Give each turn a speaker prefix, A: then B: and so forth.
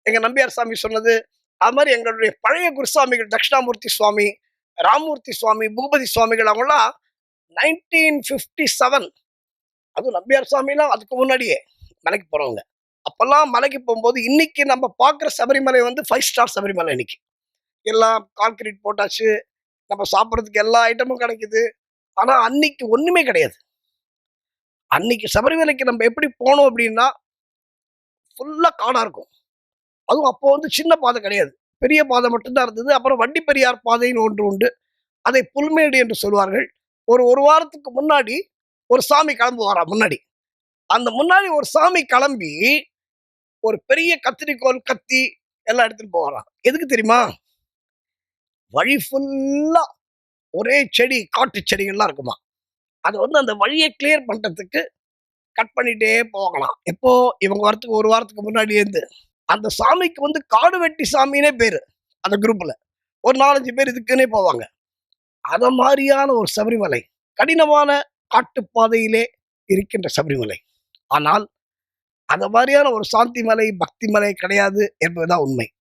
A: எங்க நம்பியார் சாமி சொன்னது. அது மாதிரி எங்களுடைய பழைய குருசாமிகள் தட்சிணாமூர்த்தி சுவாமி, ராமமூர்த்தி சுவாமி, பூபதி சுவாமிகள் அவங்களாம் 1957, அதுவும் நம்பியார் சாமிலாம் அதுக்கு முன்னாடியே மலைக்கு போறவங்க. அப்பெல்லாம் மலைக்கு போகும்போது இன்னைக்கு நம்ம பார்க்குற சபரிமலை வந்து 5 ஸ்டார் சபரிமலை இன்னைக்கு. எல்லாம் கான்கிரீட் போட்டாச்சு. நம்ம சாப்பிடுறதுக்கு எல்லா ஐட்டமும் கிடைக்குது. ஆனா அன்னைக்கு ஒண்ணுமே கிடையாது. அன்னைக்கு சபரிமலைக்கு நம்ம எப்படி போனோம் அப்படின்னா, ஃபுல்லா காடா இருக்கும். அதுவும் அப்போ வந்து சின்ன பாதை கிடையாது. பெரிய பாதை மட்டும் தான் இருந்தது. அப்புறம் வண்டி பெரியார் பாதைன்னு ஒன்று உண்டு. அதை புல்மேடு என்று சொல்வார்கள். ஒரு வாரத்துக்கு முன்னாடி ஒரு சாமி கிளம்புவாராம் முன்னாடி. அந்த முன்னாடி ஒரு சாமி கிளம்பி, ஒரு பெரிய கத்திரிக்கோல், கத்தி எல்லாம் எடுத்துட்டு போவாராம். எதுக்கு தெரியுமா? வழி ஃபுல்லா ஒரே செடி, காட்டு செடிகள்லாம் இருக்குமா. அது வந்து அந்த வழிய கிளியர் பண்றதுக்கு கட் பண்ணிட்டே போகலாம். எப்போ? இவங்க வரத்துக்கு ஒரு வாரத்துக்கு முன்னாடியே. அந்த சாமிக்கு வந்து காடு வெட்டி சாமின்னே பேரு. அந்த குரூப்ல. ஒரு 4, 5 பேர் இதுக்குன்னே போவாங்க. அத மாரியான ஒரு சபரிமலை. கடினமான காட்டுப்பாதையிலே இருக்கின்ற சபரிமலை. ஆனால், அந்த மாரியான ஒரு சாந்தி மலை, பக்தி மலை கிடையாது என்பதுதான் உண்மை.